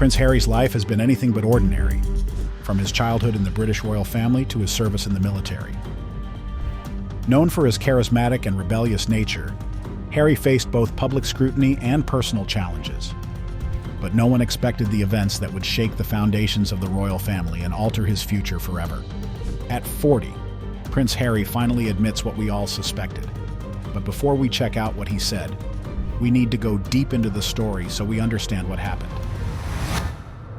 Prince Harry's life has been anything but ordinary, from his childhood in the British royal family to his service in the military. Known for his charismatic and rebellious nature, Harry faced both public scrutiny and personal challenges. But no one expected the events that would shake the foundations of the royal family and alter his future forever. At 40, Prince Harry finally admits what we all suspected. But before we check out what he said, we need to go deep into the story so we understand what happened.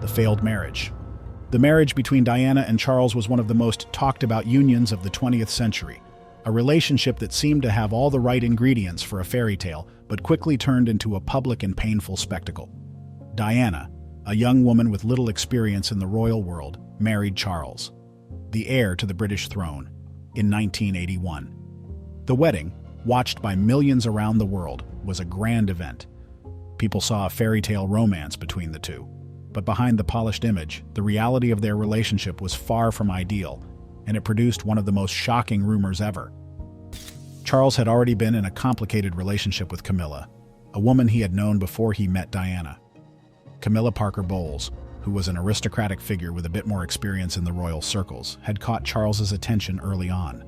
The failed marriage. The marriage between Diana and Charles was one of the most talked about unions of the 20th century, a relationship that seemed to have all the right ingredients for a fairy tale, but quickly turned into a public and painful spectacle. Diana, a young woman with little experience in the royal world, married Charles, the heir to the British throne, in 1981. The wedding, watched by millions around the world, was a grand event. People saw a fairy tale romance between the two. But behind the polished image, the reality of their relationship was far from ideal, and it produced one of the most shocking rumors ever. Charles had already been in a complicated relationship with Camilla, a woman he had known before he met Diana. Camilla Parker Bowles, who was an aristocratic figure with a bit more experience in the royal circles, had caught Charles's attention early on.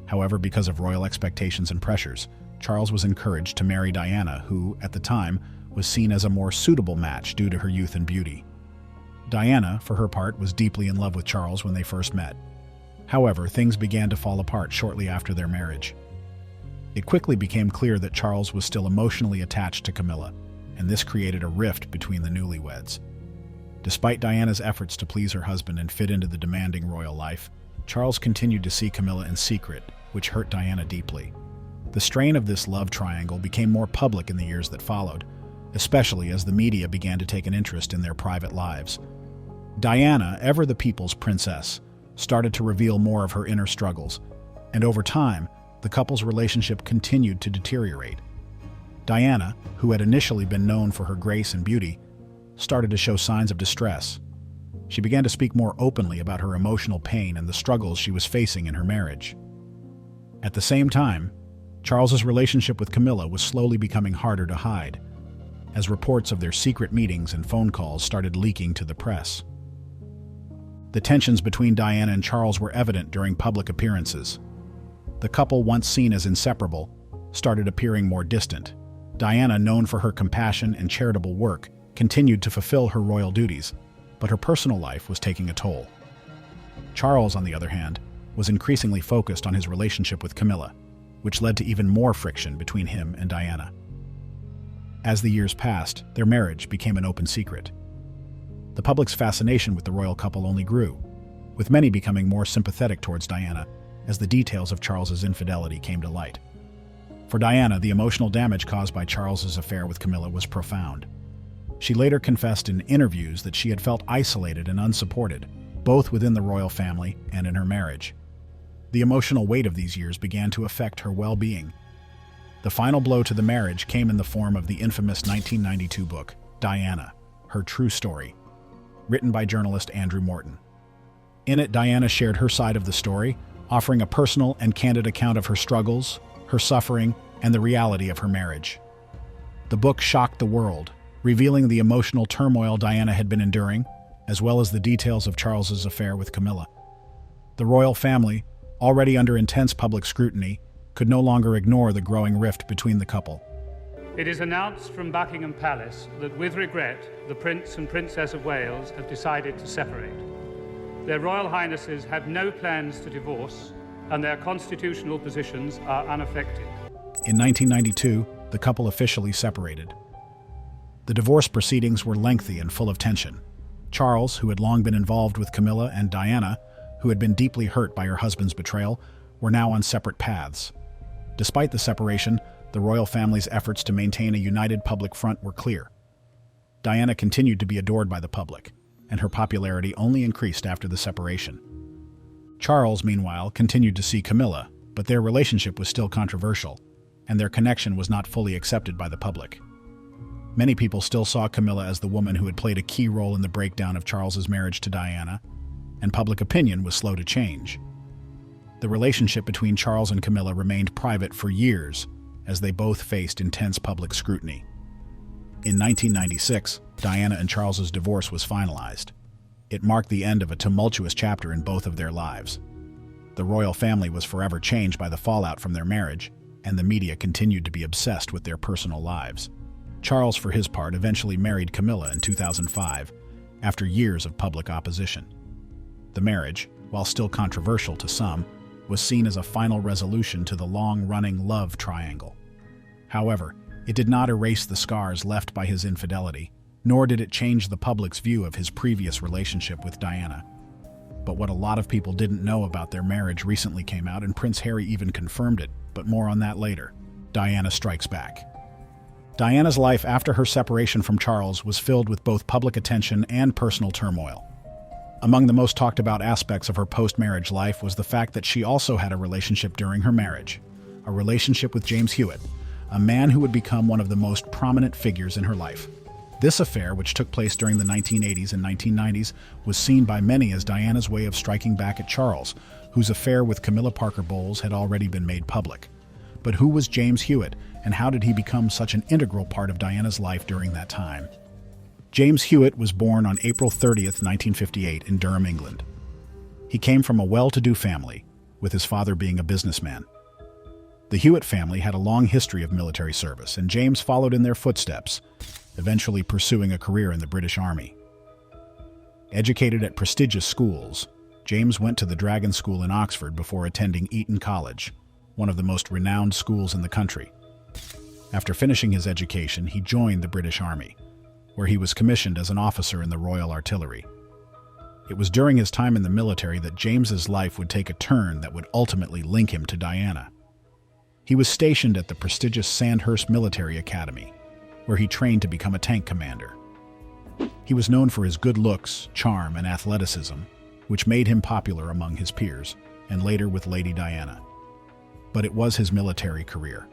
However, because of royal expectations and pressures, Charles was encouraged to marry Diana, who, at the time, was seen as a more suitable match due to her youth and beauty. Diana, for her part, was deeply in love with Charles when they first met. However, things began to fall apart shortly after their marriage. It quickly became clear that Charles was still emotionally attached to Camilla, and this created a rift between the newlyweds. Despite Diana's efforts to please her husband and fit into the demanding royal life, Charles continued to see Camilla in secret, which hurt Diana deeply. The strain of this love triangle became more public in the years that followed, especially as the media began to take an interest in their private lives. Diana, ever the people's princess, started to reveal more of her inner struggles, and over time, the couple's relationship continued to deteriorate. Diana, who had initially been known for her grace and beauty, started to show signs of distress. She began to speak more openly about her emotional pain and the struggles she was facing in her marriage. At the same time, Charles's relationship with Camilla was slowly becoming harder to hide, as reports of their secret meetings and phone calls started leaking to the press. The tensions between Diana and Charles were evident during public appearances. The couple, once seen as inseparable, started appearing more distant. Diana, known for her compassion and charitable work, continued to fulfill her royal duties, but her personal life was taking a toll. Charles, on the other hand, was increasingly focused on his relationship with Camilla, which led to even more friction between him and Diana. As the years passed, their marriage became an open secret. The public's fascination with the royal couple only grew, with many becoming more sympathetic towards Diana as the details of Charles's infidelity came to light. For Diana, the emotional damage caused by Charles's affair with Camilla was profound. She later confessed in interviews that she had felt isolated and unsupported, both within the royal family and in her marriage. The emotional weight of these years began to affect her well-being. The final blow to the marriage came in the form of the infamous 1992 book, Diana, Her True Story, written by journalist Andrew Morton. In it, Diana shared her side of the story, offering a personal and candid account of her struggles, her suffering, and the reality of her marriage. The book shocked the world, revealing the emotional turmoil Diana had been enduring, as well as the details of Charles's affair with Camilla. The royal family, already under intense public scrutiny, could no longer ignore the growing rift between the couple. It is announced from Buckingham Palace that, with regret, the Prince and Princess of Wales have decided to separate. Their Royal Highnesses have no plans to divorce, and their constitutional positions are unaffected. In 1992, the couple officially separated. The divorce proceedings were lengthy and full of tension. Charles, who had long been involved with Camilla, and Diana, who had been deeply hurt by her husband's betrayal, were now on separate paths. Despite the separation, the royal family's efforts to maintain a united public front were clear. Diana continued to be adored by the public, and her popularity only increased after the separation. Charles, meanwhile, continued to see Camilla, but their relationship was still controversial, and their connection was not fully accepted by the public. Many people still saw Camilla as the woman who had played a key role in the breakdown of Charles's marriage to Diana, and public opinion was slow to change. The relationship between Charles and Camilla remained private for years, as they both faced intense public scrutiny. In 1996, Diana and Charles's divorce was finalized. It marked the end of a tumultuous chapter in both of their lives. The royal family was forever changed by the fallout from their marriage, and the media continued to be obsessed with their personal lives. Charles, for his part, eventually married Camilla in 2005, after years of public opposition. The marriage, while still controversial to some, was seen as a final resolution to the long-running love triangle. However, it did not erase the scars left by his infidelity, nor did it change the public's view of his previous relationship with Diana. But what a lot of people didn't know about their marriage recently came out, and Prince Harry even confirmed it, but more on that later. Diana strikes back. Diana's life after her separation from Charles was filled with both public attention and personal turmoil. Among the most talked about aspects of her post-marriage life was the fact that she also had a relationship during her marriage, a relationship with James Hewitt, a man who would become one of the most prominent figures in her life. This affair, which took place during the 1980s and 1990s, was seen by many as Diana's way of striking back at Charles, whose affair with Camilla Parker Bowles had already been made public. But who was James Hewitt, and how did he become such an integral part of Diana's life during that time? James Hewitt was born on April 30th, 1958, in Durham, England. He came from a well-to-do family, with his father being a businessman. The Hewitt family had a long history of military service, and James followed in their footsteps, eventually pursuing a career in the British Army. Educated at prestigious schools, James went to the Dragon School in Oxford before attending Eton College, one of the most renowned schools in the country. After finishing his education, he joined the British Army, where he was commissioned as an officer in the Royal Artillery. It was during his time in the military that James's life would take a turn that would ultimately link him to Diana. He was stationed at the prestigious Sandhurst Military Academy, where he trained to become a tank commander. He was known for his good looks, charm, and athleticism, which made him popular among his peers, and later with Lady Diana. But it was his military career,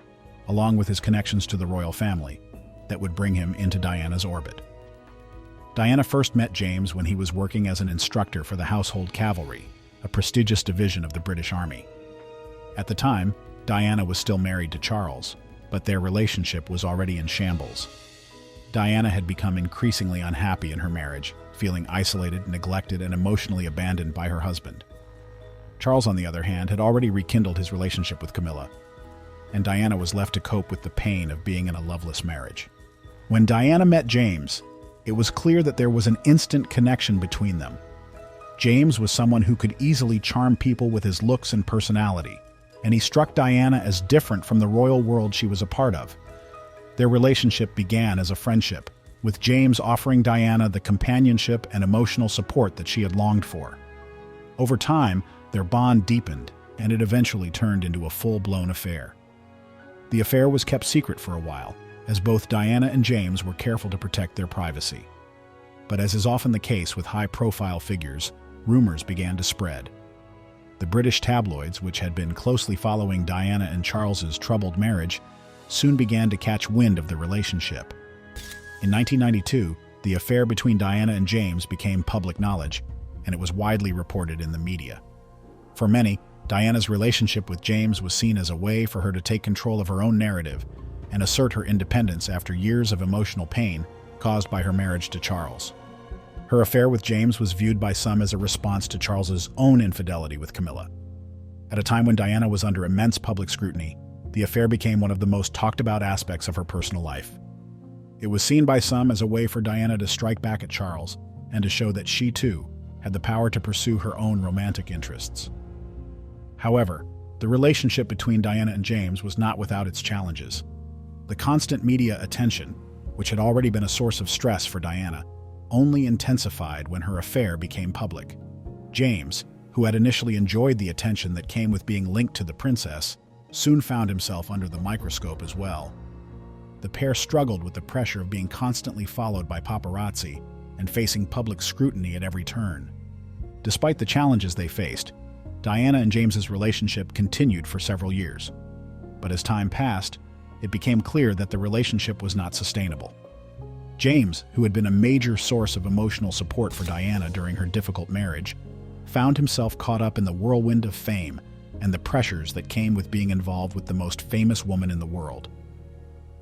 along with his connections to the royal family, that would bring him into Diana's orbit. Diana first met James when he was working as an instructor for the Household Cavalry, a prestigious division of the British Army. At the time, Diana was still married to Charles, but their relationship was already in shambles. Diana had become increasingly unhappy in her marriage, feeling isolated, neglected, and emotionally abandoned by her husband. Charles, on the other hand, had already rekindled his relationship with Camilla, and Diana was left to cope with the pain of being in a loveless marriage. When Diana met James, it was clear that there was an instant connection between them. James was someone who could easily charm people with his looks and personality, and he struck Diana as different from the royal world she was a part of. Their relationship began as a friendship, with James offering Diana the companionship and emotional support that she had longed for. Over time, their bond deepened, and it eventually turned into a full-blown affair. The affair was kept secret for a while, as both Diana and James were careful to protect their privacy. But as is often the case with high-profile figures, rumors began to spread. The British tabloids, which had been closely following Diana and Charles's troubled marriage, soon began to catch wind of the relationship. In 1992, the affair between Diana and James became public knowledge, and it was widely reported in the media. For many, Diana's relationship with James was seen as a way for her to take control of her own narrative and assert her independence after years of emotional pain caused by her marriage to Charles. Her affair with James was viewed by some as a response to Charles's own infidelity with Camilla. At a time when Diana was under immense public scrutiny, the affair became one of the most talked-about aspects of her personal life. It was seen by some as a way for Diana to strike back at Charles and to show that she, too, had the power to pursue her own romantic interests. However, the relationship between Diana and James was not without its challenges. The constant media attention, which had already been a source of stress for Diana, only intensified when her affair became public. James, who had initially enjoyed the attention that came with being linked to the princess, soon found himself under the microscope as well. The pair struggled with the pressure of being constantly followed by paparazzi and facing public scrutiny at every turn. Despite the challenges they faced, Diana and James's relationship continued for several years. But as time passed, it became clear that the relationship was not sustainable. James, who had been a major source of emotional support for Diana during her difficult marriage, found himself caught up in the whirlwind of fame and the pressures that came with being involved with the most famous woman in the world.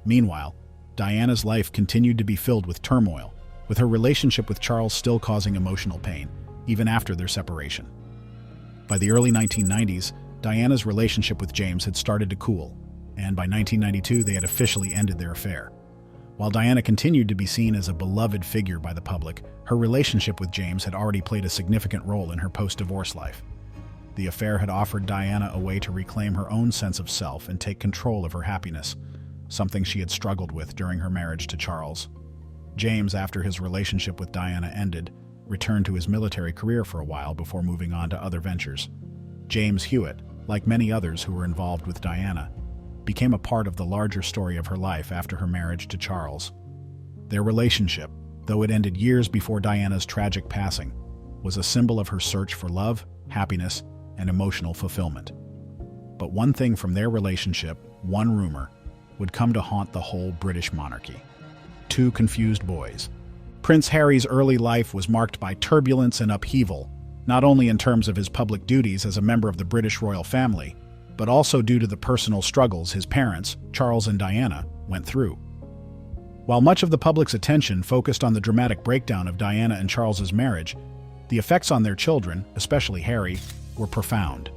Meanwhile, Diana's life continued to be filled with turmoil, with her relationship with Charles still causing emotional pain, even after their separation. By the early 1990s, Diana's relationship with James had started to cool, and by 1992 they had officially ended their affair. While Diana continued to be seen as a beloved figure by the public, her relationship with James had already played a significant role in her post-divorce life. The affair had offered Diana a way to reclaim her own sense of self and take control of her happiness, something she had struggled with during her marriage to Charles. James, after his relationship with Diana ended, returned to his military career for a while before moving on to other ventures. James Hewitt, like many others who were involved with Diana, became a part of the larger story of her life after her marriage to Charles. Their relationship, though it ended years before Diana's tragic passing, was a symbol of her search for love, happiness, and emotional fulfillment. But one thing from their relationship, one rumor, would come to haunt the whole British monarchy. Two confused boys. Prince Harry's early life was marked by turbulence and upheaval, not only in terms of his public duties as a member of the British royal family, but also due to the personal struggles his parents, Charles and Diana, went through. While much of the public's attention focused on the dramatic breakdown of Diana and Charles's marriage, the effects on their children, especially Harry, were profound.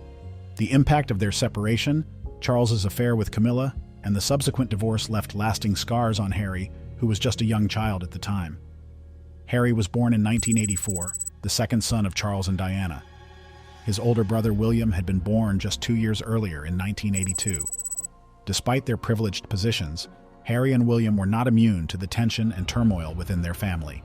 The impact of their separation, Charles's affair with Camilla, and the subsequent divorce left lasting scars on Harry, who was just a young child at the time. Harry was born in 1984, the second son of Charles and Diana. His older brother William had been born just 2 years earlier in 1982. Despite their privileged positions, Harry and William were not immune to the tension and turmoil within their family.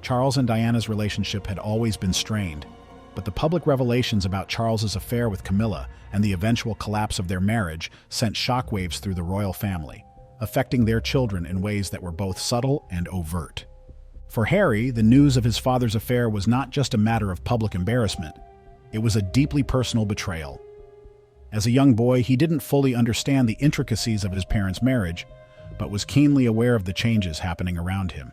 Charles and Diana's relationship had always been strained, but the public revelations about Charles's affair with Camilla and the eventual collapse of their marriage sent shockwaves through the royal family, affecting their children in ways that were both subtle and overt. For Harry, the news of his father's affair was not just a matter of public embarrassment. It was a deeply personal betrayal. As a young boy, he didn't fully understand the intricacies of his parents' marriage, but was keenly aware of the changes happening around him.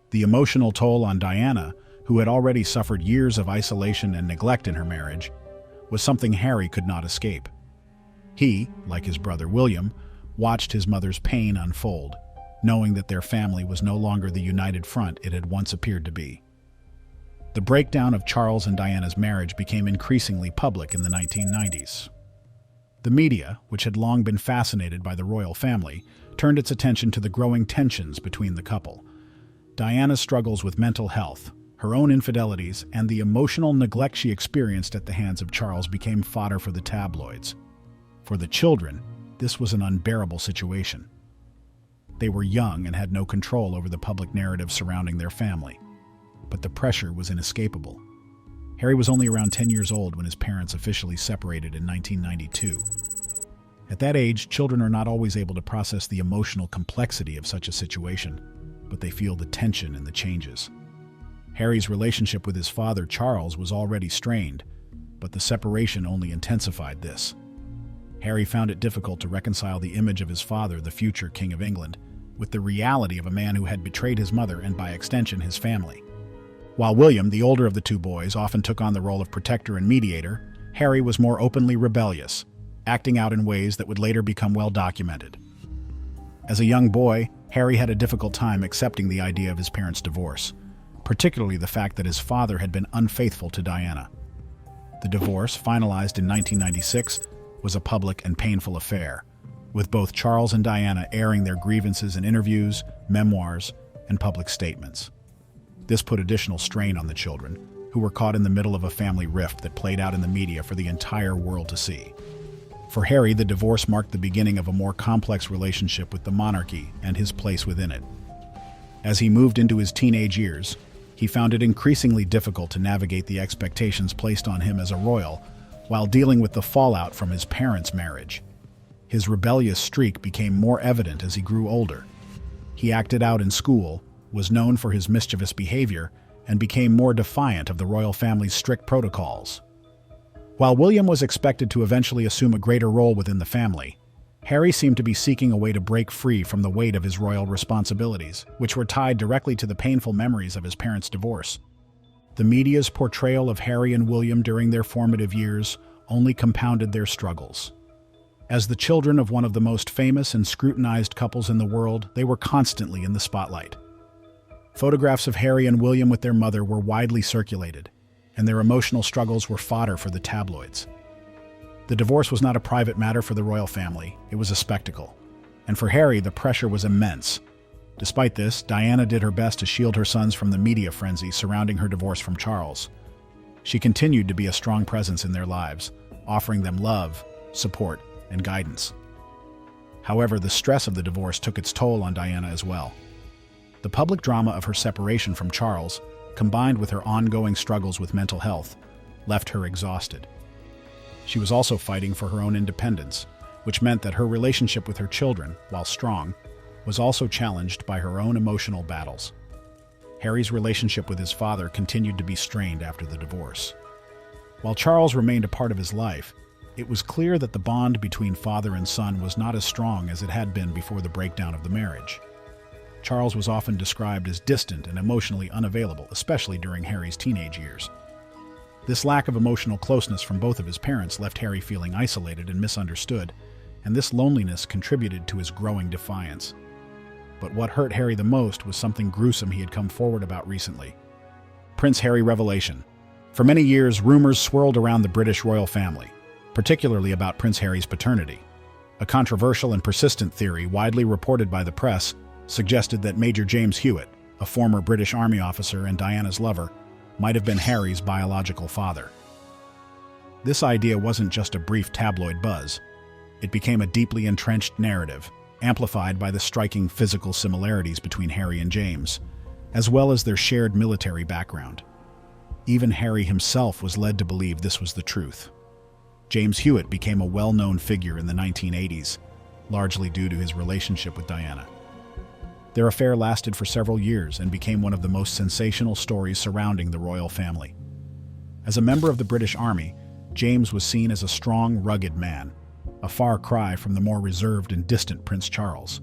The emotional toll on Diana, who had already suffered years of isolation and neglect in her marriage, was something Harry could not escape. He, like his brother William, watched his mother's pain unfold, knowing that their family was no longer the united front it had once appeared to be. The breakdown of Charles and Diana's marriage became increasingly public in the 1990s. The media, which had long been fascinated by the royal family, turned its attention to the growing tensions between the couple. Diana's struggles with mental health, her own infidelities, and the emotional neglect she experienced at the hands of Charles became fodder for the tabloids. For the children, this was an unbearable situation. They were young and had no control over the public narrative surrounding their family. But the pressure was inescapable. Harry was only around 10 years old when his parents officially separated in 1992. At that age, children are not always able to process the emotional complexity of such a situation, but they feel the tension and the changes. Harry's relationship with his father, Charles, was already strained, but the separation only intensified this. Harry found it difficult to reconcile the image of his father, the future King of England, with the reality of a man who had betrayed his mother and, by extension, his family. While William, the older of the two boys, often took on the role of protector and mediator, Harry was more openly rebellious, acting out in ways that would later become well documented. As a young boy, Harry had a difficult time accepting the idea of his parents' divorce, particularly the fact that his father had been unfaithful to Diana. The divorce, finalized in 1996, was a public and painful affair, with both Charles and Diana airing their grievances in interviews, memoirs, and public statements. This put additional strain on the children, who were caught in the middle of a family rift that played out in the media for the entire world to see. For Harry, the divorce marked the beginning of a more complex relationship with the monarchy and his place within it. As he moved into his teenage years, he found it increasingly difficult to navigate the expectations placed on him as a royal, while dealing with the fallout from his parents' marriage. His rebellious streak became more evident as he grew older. He acted out in school, was known for his mischievous behavior, and became more defiant of the royal family's strict protocols. While William was expected to eventually assume a greater role within the family, Harry seemed to be seeking a way to break free from the weight of his royal responsibilities, which were tied directly to the painful memories of his parents' divorce. The media's portrayal of Harry and William during their formative years only compounded their struggles. As the children of one of the most famous and scrutinized couples in the world, they were constantly in the spotlight. Photographs of Harry and William with their mother were widely circulated, and their emotional struggles were fodder for the tabloids. The divorce was not a private matter for the royal family, it was a spectacle. And for Harry, the pressure was immense. Despite this, Diana did her best to shield her sons from the media frenzy surrounding her divorce from Charles. She continued to be a strong presence in their lives, offering them love, support, and guidance. However, the stress of the divorce took its toll on Diana as well. The public drama of her separation from Charles, combined with her ongoing struggles with mental health, left her exhausted. She was also fighting for her own independence, which meant that her relationship with her children, while strong, was also challenged by her own emotional battles. Harry's relationship with his father continued to be strained after the divorce. While Charles remained a part of his life, it was clear that the bond between father and son was not as strong as it had been before the breakdown of the marriage. Charles was often described as distant and emotionally unavailable, especially during Harry's teenage years. This lack of emotional closeness from both of his parents left Harry feeling isolated and misunderstood, and this loneliness contributed to his growing defiance. But what hurt Harry the most was something gruesome he had come forward about recently. Prince Harry revelation. For many years, rumors swirled around the British royal family, particularly about Prince Harry's paternity. A controversial and persistent theory widely reported by the press suggested that Major James Hewitt, a former British Army officer and Diana's lover, might have been Harry's biological father. This idea wasn't just a brief tabloid buzz. It became a deeply entrenched narrative, amplified by the striking physical similarities between Harry and James, as well as their shared military background. Even Harry himself was led to believe this was the truth. James Hewitt became a well-known figure in the 1980s, largely due to his relationship with Diana. Their affair lasted for several years and became one of the most sensational stories surrounding the royal family. As a member of the British Army, James was seen as a strong, rugged man, a far cry from the more reserved and distant Prince Charles.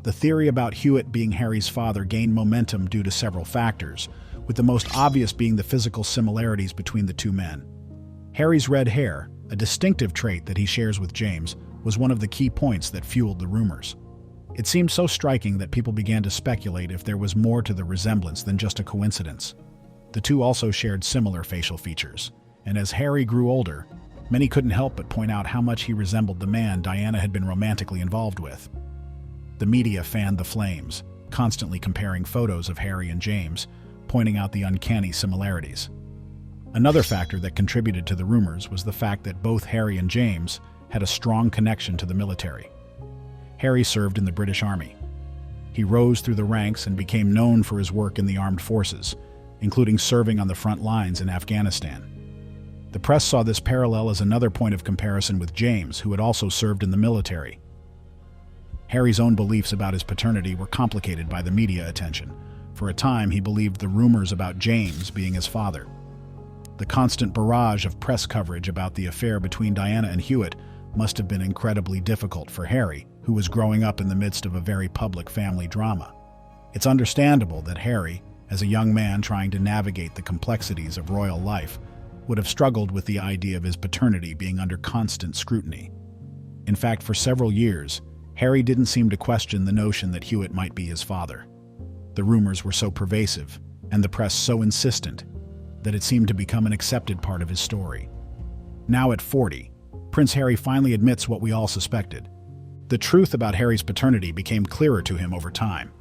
The theory about Hewitt being Harry's father gained momentum due to several factors, with the most obvious being the physical similarities between the two men. Harry's red hair, a distinctive trait that he shares with James, was one of the key points that fueled the rumors. It seemed so striking that people began to speculate if there was more to the resemblance than just a coincidence. The two also shared similar facial features, and as Harry grew older, many couldn't help but point out how much he resembled the man Diana had been romantically involved with. The media fanned the flames, constantly comparing photos of Harry and James, pointing out the uncanny similarities. Another factor that contributed to the rumors was the fact that both Harry and James had a strong connection to the military. Harry served in the British Army. He rose through the ranks and became known for his work in the armed forces, including serving on the front lines in Afghanistan. The press saw this parallel as another point of comparison with James, who had also served in the military. Harry's own beliefs about his paternity were complicated by the media attention. For a time, he believed the rumors about James being his father. The constant barrage of press coverage about the affair between Diana and Hewitt must have been incredibly difficult for Harry, who was growing up in the midst of a very public family drama. It's understandable that Harry, as a young man trying to navigate the complexities of royal life, would have struggled with the idea of his paternity being under constant scrutiny. In fact, for several years, Harry didn't seem to question the notion that Hewitt might be his father. The rumors were so pervasive, and the press so insistent, that it seemed to become an accepted part of his story. Now at 40, Prince Harry finally admits what we all suspected. The truth about Harry's paternity became clearer to him over time.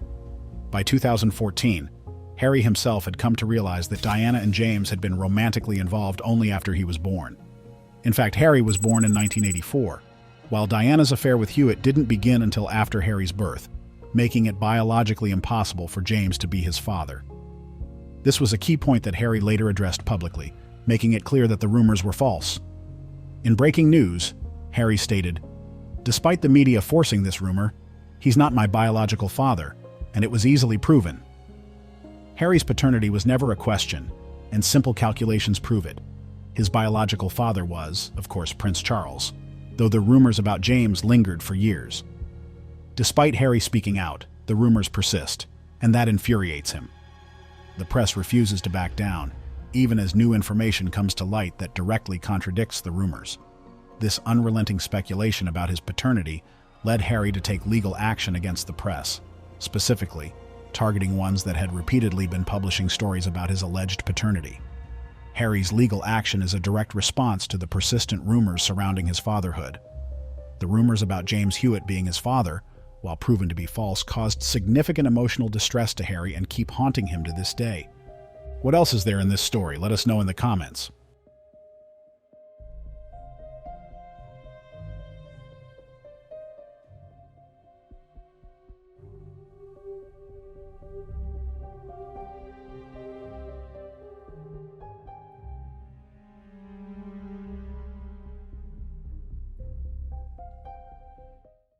By 2014, Harry himself had come to realize that Diana and James had been romantically involved only after he was born. In fact, Harry was born in 1984, while Diana's affair with Hewitt didn't begin until after Harry's birth, making it biologically impossible for James to be his father. This was a key point that Harry later addressed publicly, making it clear that the rumors were false. In breaking news, Harry stated, "Despite the media forcing this rumor, he's not my biological father, and it was easily proven." Harry's paternity was never a question, and simple calculations prove it. His biological father was, of course, Prince Charles, though the rumors about James lingered for years. Despite Harry speaking out, the rumors persist, and that infuriates him. The press refuses to back down, even as new information comes to light that directly contradicts the rumors. This unrelenting speculation about his paternity led Harry to take legal action against the press. Specifically, targeting ones that had repeatedly been publishing stories about his alleged paternity. Harry's legal action is a direct response to the persistent rumors surrounding his fatherhood. The rumors about James Hewitt being his father, while proven to be false, caused significant emotional distress to Harry and keep haunting him to this day. What else is there in this story? Let us know in the comments.